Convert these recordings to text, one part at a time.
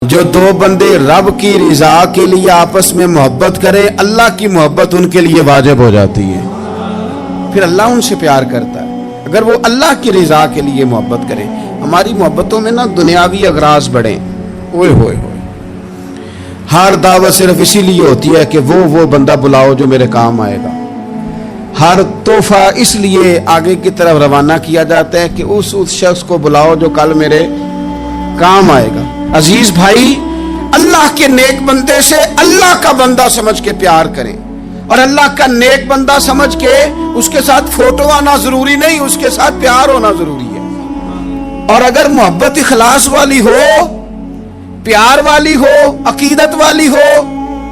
جو دو بندے رب کی رضا کے لیے آپس میں محبت کریں، اللہ کی محبت ان کے لیے واجب ہو جاتی ہے، پھر اللہ ان سے پیار کرتا ہے اگر وہ اللہ کی رضا کے لیے محبت کریں۔ ہماری محبتوں میں نا دنیاوی اغراض بڑھیں، اوئے ہوئے ہوئے، ہر دعوت صرف اسی لیے ہوتی ہے کہ وہ بندہ بلاؤ جو میرے کام آئے گا، ہر تحفہ اس لیے آگے کی طرف روانہ کیا جاتا ہے کہ اس شخص کو بلاؤ جو کل میرے کام آئے گا۔ عزیز بھائی، اللہ کے نیک بندے سے اللہ کا بندہ سمجھ کے پیار کریں، اور اللہ کا نیک بندہ سمجھ کے اس کے ساتھ فوٹو آنا ضروری نہیں، اس کے ساتھ پیار ہونا ضروری ہے۔ اور اگر محبت اخلاص والی ہو، پیار والی ہو، عقیدت والی ہو،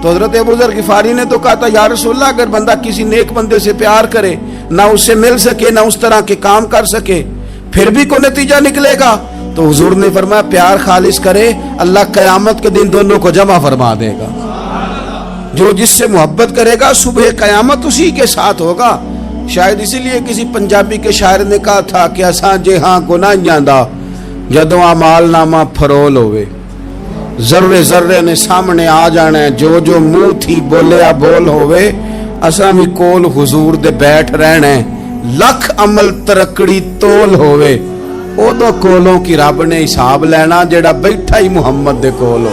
تو حضرت ابو ذر غفاری نے تو کہا تھا یا رسول اللہ اگر بندہ کسی نیک بندے سے پیار کرے، نہ اس سے مل سکے نہ اس طرح کے کام کر سکے، پھر بھی کوئی نتیجہ نکلے گا، تو حضور نے فرمایا پیار خالص کرے، اللہ قیامت کے دن دونوں کو جمع فرما دے گا۔ جو جس سے محبت کرے گا صبح قیامت اسی کے ساتھ ہوگا۔ شاید اسی لیے کسی پنجابی کے شاعر نے کہا تھا کہ اساں جے ہاں گناہیاں دا جدوں اعمال نامہ فرول ہوئے، ذرے ذرے نے سامنے آ جانا ہے، جو جو منہ تھی بولیا بول ہوئے، اساں بھی کول حضور دے بیٹھ رہنا ہے، لکھ عمل ترکڑی تول ہوئے، او دو کولوں کی رب نے حساب لینا جڑا بیٹھا ہی محمد دے کول ہو۔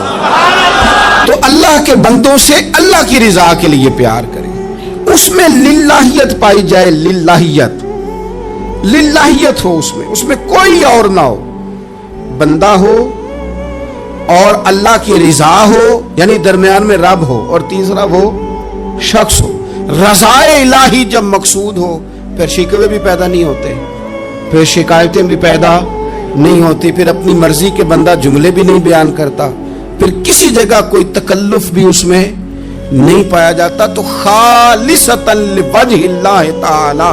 تو اللہ کے بندوں سے اللہ کی رضا کے لیے پیار کریں، اس میں للہیت پائی جائے، للہیت ہو اس میں کوئی اور نہ ہو، بندہ ہو اور اللہ کی رضا ہو، یعنی درمیان میں رب ہو، اور تیسرا وہ شخص ہو۔ رضا الہی جب مقصود ہو پھر شکوے بھی پیدا نہیں ہوتے، پھر شکایتیں بھی پیدا نہیں ہوتی، پھر اپنی مرضی کے بندہ جملے بھی نہیں بیان کرتا، پھر کسی جگہ کوئی تکلف بھی اس میں نہیں پایا جاتا۔ تو خالصتاً لوجہ اللہ تعالی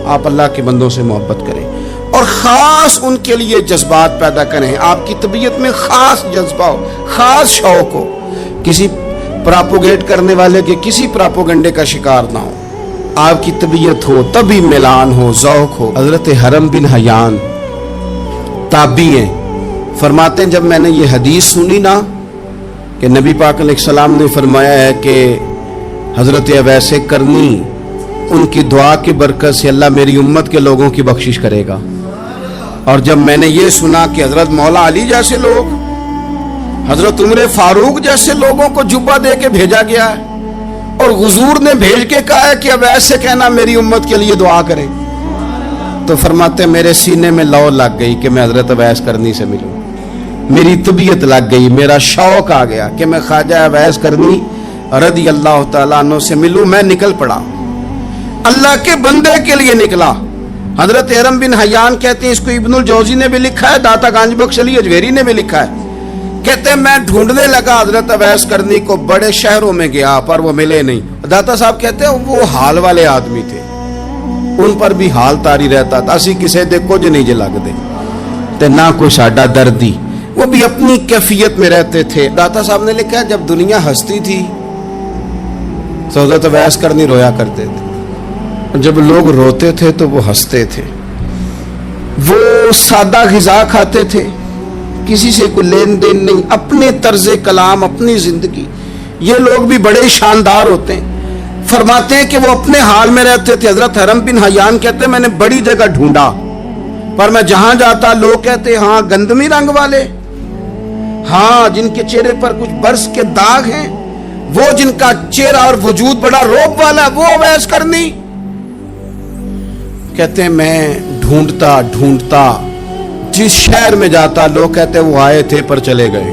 آپ اللہ کے بندوں سے محبت کریں، اور خاص ان کے لیے جذبات پیدا کریں، آپ کی طبیعت میں خاص جذبہ ہو، خاص شوق ہو، کسی پراپوگیٹ کرنے والے کے کسی پراپوگنڈے کا شکار نہ ہو، آپ کی طبیعت ہو، طبی میلان ہو، ذوق ہو۔ حضرت حرم بن حیان تابعی ہیں، فرماتے ہیں جب میں نے یہ حدیث سنی نا کہ نبی پاک علیہ السلام نے فرمایا ہے کہ حضرت اویس کرنی ان کی دعا کی برکت سے اللہ میری امت کے لوگوں کی بخشش کرے گا، اور جب میں نے یہ سنا کہ حضرت مولا علی جیسے لوگ، حضرت عمر فاروق جیسے لوگوں کو جبہ دے کے بھیجا گیا ہے، اور حضور نے بھیج کے کہا ہے کہ اب ایسے کہنا میری امت کے لیے دعا کریں، تو فرماتے ہیں میرے سینے میں لو لگ گئی کہ میں حضرت اویس کرنی سے ملوں، میری طبیعت لگ گئی، میرا شوق آ گیا کہ میں خواجہ اویس کرنی رضی اللہ تعالیٰ عنہ سے ملوں۔ میں نکل پڑا، اللہ کے بندے کے لیے نکلا۔ حضرت حرم بن حیان کہتے ہیں، اس کو ابن الجوزی نے بھی لکھا ہے، داتا گنج بخش علی اجویری نے بھی لکھا ہے، کہتے ہیں میں ڈھونڈنے لگا حضرت اویس کرنی کو، بڑے شہروں میں گیا پر وہ ملے نہیں۔ داتا صاحب کہتے ہیں وہ حال والے آدمی تھے، ان پر بھی حال تاری رہتا تھا، اسی کسے دے کچھ نہیں جے لگ دے تے نہ کوئی ساڈا دردی، وہ بھی اپنی کیفیت میں رہتے تھے۔ داتا صاحب نے لکھا ہے جب دنیا ہستی تھی تو حضرت اویس کرنی رویا کرتے تھے، جب لوگ روتے تھے تو وہ ہنستے تھے، وہ سادہ غذا کھاتے تھے، کسی سے کوئی لین دین نہیں، اپنے طرز کلام، اپنی زندگی۔ یہ لوگ بھی بڑے شاندار ہوتے ہیں، فرماتے ہیں کہ وہ اپنے حال میں رہتے تھے۔ حضرت حرم بن حیان کہتے ہیں میں نے بڑی جگہ ڈھونڈا، پر میں جہاں جاتا لوگ کہتے ہاں گندمی رنگ والے، ہاں جن کے چہرے پر کچھ برس کے داغ ہیں، وہ جن کا چہرہ اور وجود بڑا روب والا، وہ اویس کرنی۔ کہتے ہیں میں ڈھونڈتا جس شہر میں جاتا لوگ کہتے وہ آئے تھے پر چلے گئے۔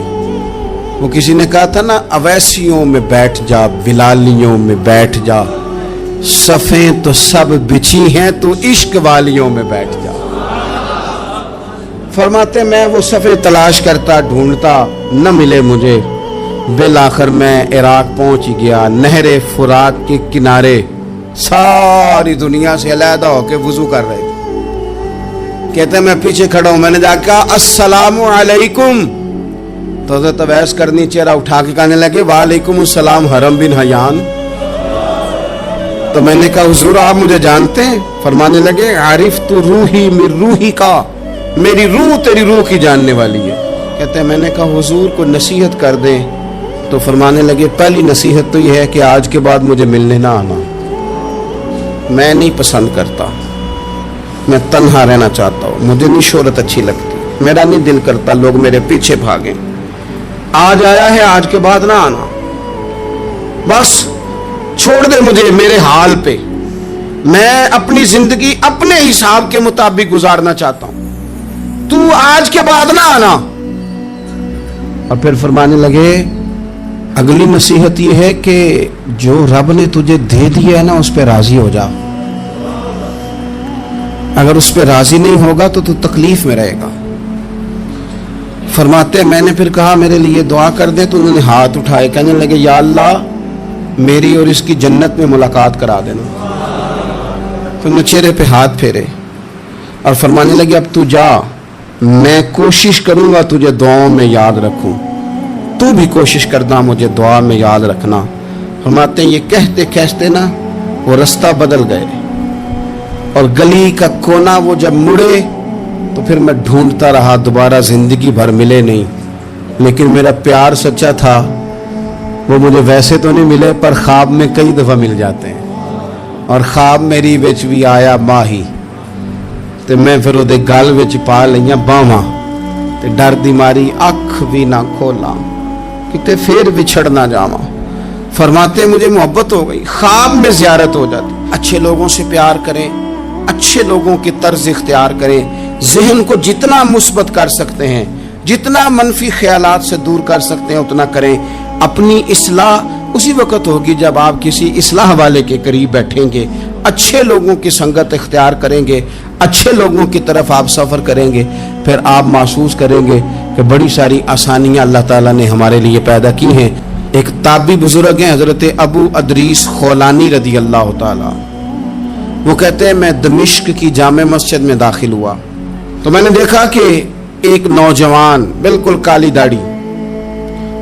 وہ کسی نے کہا تھا نا اویسیوں میں بیٹھ جا، بلالیوں میں بیٹھ جا، صفیں تو سب بچھی ہیں تو عشق والیوں میں بیٹھ جا۔ فرماتے میں وہ صفیں تلاش کرتا ڈھونڈتا، نہ ملے مجھے، بالآخر میں عراق پہنچ گیا، نہر فرات کے کنارے ساری دنیا سے علیحدہ ہو کے وضو کر رہے تھے۔ کہتے ہیں میں پیچھے کھڑا ہوں، میں نے جا کہا السلام علیکم، تو حضرت اویس کرنی چہرہ اٹھا کے کہنے لگے وعلیکم السلام حرم بن حیان۔ تو میں نے کہا حضور آپ مجھے جانتے ہیں؟ فرمانے لگے عارف تو روحی من روحی کا، میری روح تیری روح کی جاننے والی ہے۔ کہتے ہیں میں نے کہا حضور کو نصیحت کر دیں، تو فرمانے لگے پہلی نصیحت تو یہ ہے کہ آج کے بعد مجھے ملنے نہ آنا، میں نہیں پسند کرتا، میں تنہا رہنا چاہتا ہوں، مجھے نہیں شہرت اچھی لگتی، میرا نہیں دل کرتا لوگ میرے پیچھے بھاگیں، آج آیا ہے آج کے بعد نہ آنا، بس چھوڑ دے مجھے میرے حال پہ، میں اپنی زندگی اپنے حساب کے مطابق گزارنا چاہتا ہوں، تو آج کے بعد نہ آنا۔ اور پھر فرمانے لگے اگلی نصیحت یہ ہے کہ جو رب نے تجھے دے دیا ہے نا اس پہ راضی ہو جا، اگر اس پہ راضی نہیں ہوگا تو تکلیف میں رہے گا۔ فرماتے میں نے پھر کہا میرے لیے دعا کر دے، تو انہوں نے ہاتھ اٹھائے، کہنے لگے یا اللہ میری اور اس کی جنت میں ملاقات کرا دینا۔ تو انہوں نے چہرے پہ ہاتھ پھیرے اور فرمانے لگے اب تو جا، میں کوشش کروں گا تجھے دعاؤں میں یاد رکھوں، تو بھی کوشش کرنا مجھے دعا میں یاد رکھنا۔ فرماتے ہیں یہ کہتے کہتے نا وہ رستہ بدل گئے، اور گلی کا کونا وہ جب مڑے تو پھر میں ڈھونڈتا رہا، دوبارہ زندگی بھر ملے نہیں، لیکن میرا پیار سچا تھا، وہ مجھے ویسے تو نہیں ملے پر خواب میں کئی دفعہ مل جاتے ہیں، اور خواب میری وچ بھی آیا ماہی، تے میں پھر وہ گل وچ پا لئیاں باواں، تے ڈر دی ماری اکھ بھی نہ کھولا کتے پھر بچھڑ نہ جاواں۔ فرماتے مجھے محبت ہو گئی، خواب میں زیارت ہو جاتی۔ اچھے لوگوں سے پیار کریں، اچھے لوگوں کی طرز اختیار کریں، ذہن کو جتنا مثبت کر سکتے ہیں، جتنا منفی خیالات سے دور کر سکتے ہیں اتنا کریں۔ اپنی اصلاح اسی وقت ہوگی جب آپ کسی اصلاح والے کے قریب بیٹھیں گے، اچھے لوگوں کی سنگت اختیار کریں گے، اچھے لوگوں کی طرف آپ سفر کریں گے، پھر آپ محسوس کریں گے کہ بڑی ساری آسانیاں اللہ تعالیٰ نے ہمارے لیے پیدا کی ہیں۔ ایک تابعی بزرگ ہیں حضرت ابو ادریس خولانی رضی اللہ تعالیٰ، وہ کہتے ہیں میں دمشق کی جامع مسجد میں داخل ہوا تو میں نے دیکھا کہ ایک نوجوان بالکل کالی داڑھی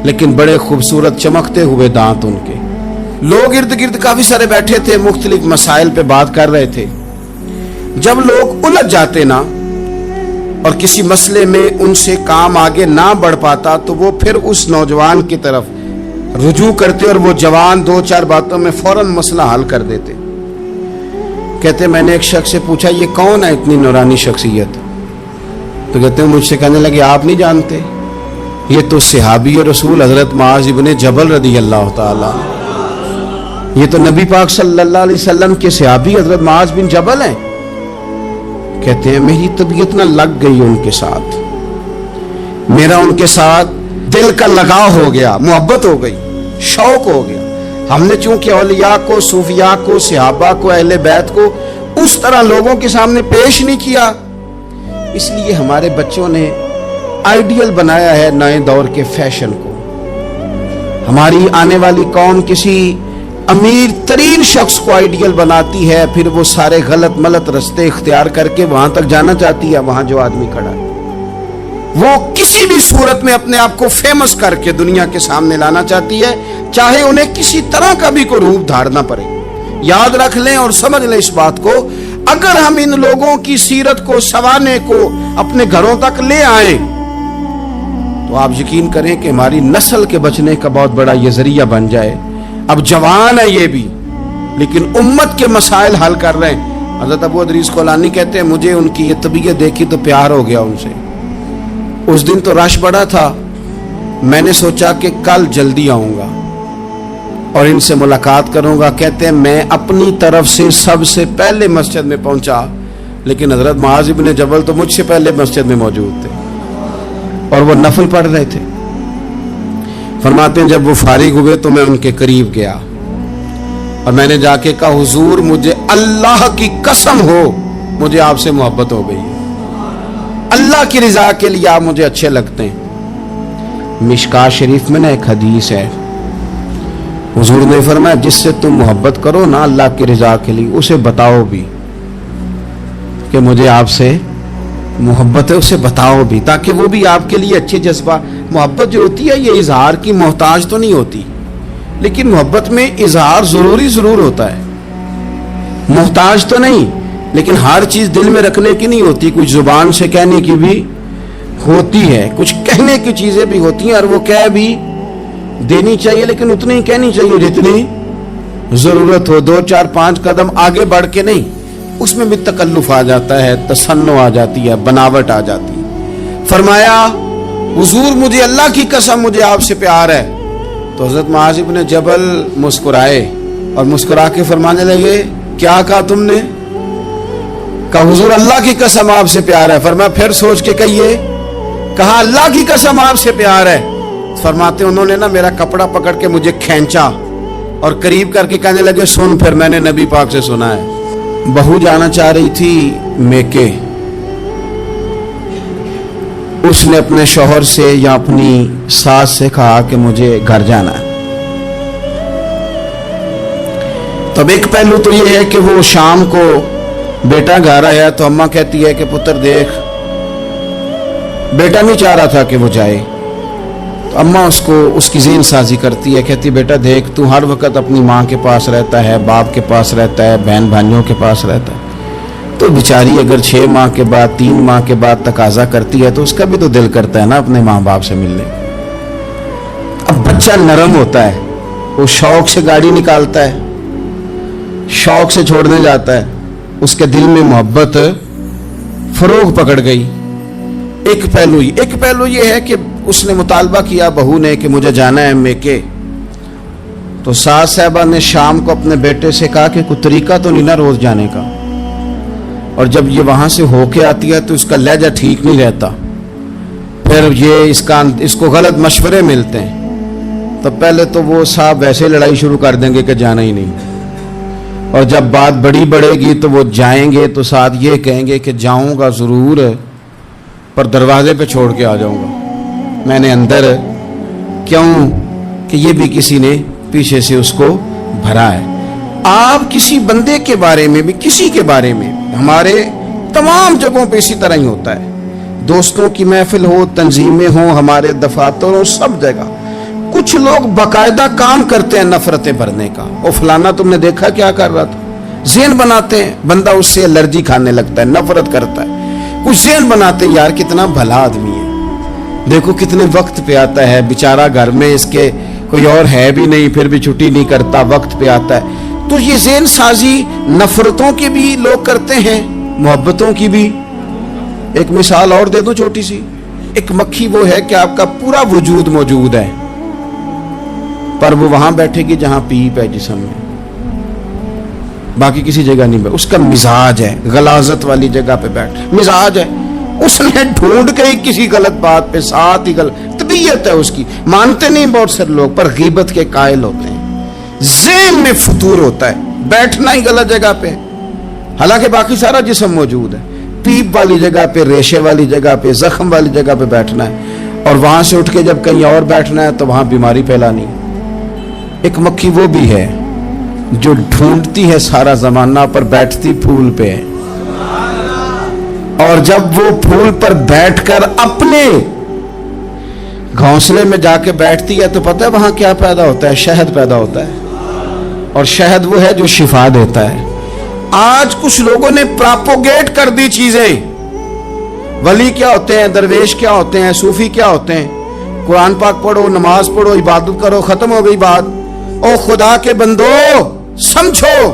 لیکن بڑے خوبصورت چمکتے ہوئے دانت ان کے، لوگ ارد گرد کافی سارے بیٹھے تھے، مختلف مسائل پہ بات کر رہے تھے۔ جب لوگ الجھ جاتے نا اور کسی مسئلے میں ان سے کام آگے نہ بڑھ پاتا تو وہ پھر اس نوجوان کی طرف رجوع کرتے اور وہ جوان دو چار باتوں میں فوراً مسئلہ حل کر دیتے۔ کہتے میں نے ایک شخص سے پوچھا یہ کون ہے اتنی نورانی شخصیت؟ تو کہتے ہیں مجھ سے کہنے لگے آپ نہیں جانتے، یہ تو صحابی رسول حضرت معاذ ابن جبل رضی اللہ تعالی، یہ تو نبی پاک صلی اللہ علیہ وسلم کے صحابی حضرت معاذ بن جبل ہیں۔ کہتے ہیں میری طبیعت نہ لگ گئی ان کے ساتھ، میرا ان کے ساتھ دل کا لگاؤ ہو گیا، محبت ہو گئی، شوق ہو گیا۔ ہم نے چونکہ اولیاء کو، صوفیاء کو، صحابہ کو، اہل بیت کو اس طرح لوگوں کے سامنے پیش نہیں کیا، اس لیے ہمارے بچوں نے آئیڈیل بنایا ہے نئے دور کے فیشن کو۔ ہماری آنے والی قوم کسی امیر ترین شخص کو آئیڈیل بناتی ہے، پھر وہ سارے غلط ملت رستے اختیار کر کے وہاں تک جانا چاہتی ہے، وہاں جو آدمی کھڑا ہے وہ کسی بھی صورت میں اپنے آپ کو فیمس کر کے دنیا کے سامنے لانا چاہتی ہے، چاہے انہیں کسی طرح کا بھی کوئی روپ دھارنا پڑے۔ یاد رکھ لیں اور سمجھ لیں اس بات کو، اگر ہم ان لوگوں کی سیرت کو، سوانے کو اپنے گھروں تک لے آئیں تو آپ یقین کریں کہ ہماری نسل کے بچنے کا بہت بڑا یہ ذریعہ بن جائے۔ اب جوان ہے یہ بھی لیکن امت کے مسائل حل کر رہے ہیں۔ حضرت ابو ادریس خولانی کہتے ہیں مجھے ان کی یہ طبیعت دیکھی تو پیار ہو گیا ان سے۔ اس دن تو رش بڑا تھا، میں نے سوچا کہ کل جلدی آؤں گا اور ان سے ملاقات کروں گا۔ کہتے ہیں میں اپنی طرف سے سب سے پہلے مسجد میں پہنچا، لیکن حضرت معاذ ابن جبل تو مجھ سے پہلے مسجد میں موجود تھے اور وہ نفل پڑھ رہے تھے۔ فرماتے ہیں جب وہ فارغ ہوئے تو میں ان کے قریب گیا اور میں نے جا کے کہا حضور مجھے اللہ کی قسم ہو مجھے آپ سے محبت ہو گئی ہے، اللہ کی رضا کے لیے آپ مجھے اچھے لگتے ہیں۔ مشکات شریف میں نا ایک حدیث ہے، حضور نے فرمایا جس سے تم محبت کرو نا اللہ کی رضا کے لیے اسے بتاؤ بھی کہ مجھے آپ سے محبت ہے، اسے بتاؤ بھی تاکہ وہ بھی آپ کے لیے اچھے جذبہ۔ محبت جو ہوتی ہے یہ اظہار کی محتاج تو نہیں ہوتی، لیکن محبت میں اظہار ضرور ہوتا ہے، محتاج تو نہیں، لیکن ہر چیز دل میں رکھنے کی نہیں ہوتی، کچھ زبان سے کہنے کی بھی ہوتی ہے, کچھ کہنے کی چیزیں بھی ہوتی ہیں, اور وہ کہہ بھی دینی چاہیے, لیکن اتنی ہی کہنی چاہیے جتنی ضرورت ہو. 2 4 5 قدم آگے بڑھ کے نہیں. اس میں بھی تکلف آ جاتا ہے, تصنع آ جاتی ہے, بناوٹ آ جاتی ہے. فرمایا حضور مجھے اللہ کی قسم مجھے آپ سے پیار ہے. تو حضرت معاذ بن جبل مسکرائے اور مسکرا کے فرمانے لگے کیا کہا تم نے؟ کہا حضور اللہ کی قسم آپ سے پیار ہے. فرمایا پھر سوچ کے کہیے. کہا اللہ کی قسم آپ سے پیار ہے. فرماتے انہوں نے نا میرا کپڑا پکڑ کے مجھے کھینچا اور قریب کر کے کہنے لگے سن پھر میں نے نبی پاک سے سنا ہے. بہو جانا چاہ رہی تھی میکے. اس نے اپنے شوہر سے یا اپنی ساس سے کہا کہ مجھے گھر جانا ہے. تب ایک پہلو تو یہ ہے کہ وہ شام کو بیٹا گھر آیا تو اماں کہتی ہے کہ پتر دیکھ, بیٹا نہیں چاہ رہا تھا کہ وہ جائے. تو اماں اس کو اس کی ذہن سازی کرتی ہے, کہتی بیٹا دیکھ تو ہر وقت اپنی ماں کے پاس رہتا ہے, باپ کے پاس رہتا ہے, بہن بھائیوں کے پاس رہتا ہے, تو بیچاری اگر 6 ماہ کے بعد 3 ماہ کے بعد تقاضا کرتی ہے تو اس کا بھی تو دل کرتا ہے نا اپنے ماں باپ سے ملنے. اب بچہ نرم ہوتا ہے, وہ شوق سے گاڑی نکالتا ہے, شوق سے چھوڑنے جاتا ہے, اس کے دل میں محبت فروغ پکڑ گئی. ایک پہلو یہ ہے کہ اس نے مطالبہ کیا بہو نے کہ مجھے جانا ہے میکے. تو ساس صاحبہ نے شام کو اپنے بیٹے سے کہا کہ کوئی طریقہ تو نہیں نا روز جانے کا, اور جب یہ وہاں سے ہو کے آتی ہے تو اس کا لہجہ ٹھیک نہیں رہتا, پھر یہ اس کو غلط مشورے ملتے ہیں. تو پہلے تو وہ صاحب ویسے لڑائی شروع کر دیں گے کہ جانا ہی نہیں, اور جب بات بڑی بڑھے گی تو وہ جائیں گے تو ساتھ یہ کہیں گے کہ جاؤں گا ضرور پر دروازے پہ چھوڑ کے آ جاؤں گا, میں نے اندر کیوں کہ یہ بھی کسی نے پیچھے سے اس کو بھرا ہے. آپ کسی بندے کے بارے میں بھی, کسی کے بارے میں, ہمارے تمام جگہوں پہ اسی طرح ہی ہوتا ہے. دوستوں کی محفل ہو, تنظیمیں ہوں, ہمارے دفاتر ہوں, سب جگہ کچھ لوگ باقاعدہ کام کرتے ہیں نفرتیں بھرنے کا. اور فلانا تم نے دیکھا کیا کر رہا تھا, ذہن بناتے ہیں, بندہ اس سے الرجی کھانے لگتا ہے, نفرت کرتا ہے. کچھ ذہن بناتے ہیں یار کتنا بھلا آدمی ہے, دیکھو کتنے وقت پہ آتا ہے بیچارہ, گھر میں اس کے کوئی اور ہے بھی نہیں پھر بھی چھٹی نہیں کرتا, وقت پہ آتا ہے. تو یہ ذہن سازی نفرتوں کی بھی لوگ کرتے ہیں, محبتوں کی بھی. ایک مثال اور دے دو چھوٹی سی. ایک مکھی وہ ہے کہ آپ کا پورا وجود موجود ہے پر وہ وہاں بیٹھے گی جہاں پیپ ہے جسم میں, باقی کسی جگہ نہیں. اس کا مزاج ہے غلاظت والی جگہ پہ بیٹھ, مزاج ہے, اس نے ڈھونڈ کے کسی غلط بات پہ ساتھ ہی غلط طبیعت ہے اس کی. مانتے نہیں بہت سارے لوگ پر غیبت کے قائل ہوتے ہیں. ذہن میں فطور ہوتا ہے, بیٹھنا ہی غلط جگہ پہ, حالانکہ باقی سارا جسم موجود ہے. پیپ والی جگہ پہ, ریشے والی جگہ پہ, زخم والی جگہ پہ بیٹھنا ہے, اور وہاں سے اٹھ کے جب کہیں اور بیٹھنا ہے تو وہاں بیماری پھیلانی. ایک مکھی وہ بھی ہے جو ڈھونڈتی ہے سارا زمانہ پر بیٹھتی پھول پہ ہے, اور جب وہ پھول پر بیٹھ کر اپنے گھونسلے میں جا کے بیٹھتی ہے تو پتہ ہے وہاں کیا پیدا ہوتا ہے؟ شہد پیدا ہوتا ہے, اور شہد وہ ہے جو شفا دیتا ہے. آج کچھ لوگوں نے پراپوگیٹ کر دی چیزیں. ولی کیا ہوتے ہیں, درویش کیا ہوتے ہیں, صوفی کیا ہوتے ہیں, قرآن پاک پڑھو, نماز پڑھو, عبادت کرو, ختم ہو گئی بات. او خدا کے بندو سمجھو,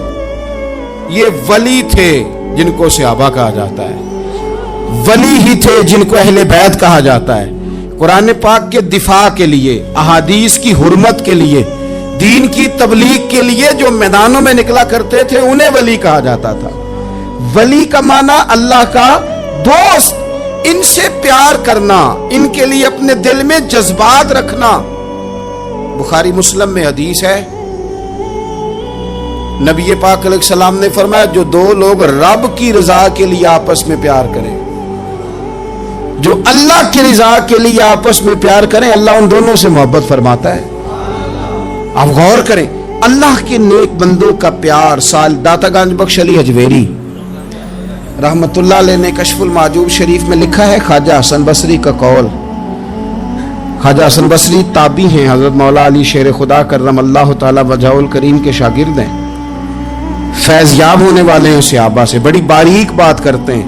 یہ ولی تھے جن کو صحابہ کہا جاتا ہے, ولی ہی تھے جن کو اہل بیت کہا جاتا ہے. قرآن پاک کے دفاع کے لیے, احادیث کی حرمت کے لیے, دین کی تبلیغ کے لیے جو میدانوں میں نکلا کرتے تھے انہیں ولی کہا جاتا تھا. ولی کا معنی اللہ کا دوست, ان سے پیار کرنا, ان کے لیے اپنے دل میں جذبات رکھنا. بخاری مسلم میں حدیث ہے, نبی پاک علیہ السلام نے فرمایا جو 2 لوگ رب کی رضا کے لیے آپس میں پیار کریں, جو اللہ کی رضا کے لیے آپس میں پیار کریں, اللہ ان دونوں سے محبت فرماتا ہے. آپ غور کریں, اللہ کے نیک بندوں کا پیار. داتا گنج بخش علی حجویری رحمت اللہ علیہ نے کشف المعجوب شریف میں لکھا ہے خواجہ حسن بصری کا قول. خواجہ حسن بصری تابعی ہیں, حضرت مولا علی شیر خدا کرم اللہ تعالی وجہہ الکریم کے شاگرد ہیں, فیض یاب ہونے والے ہیں صحابہ سے, بڑی باریک بات کرتے ہیں.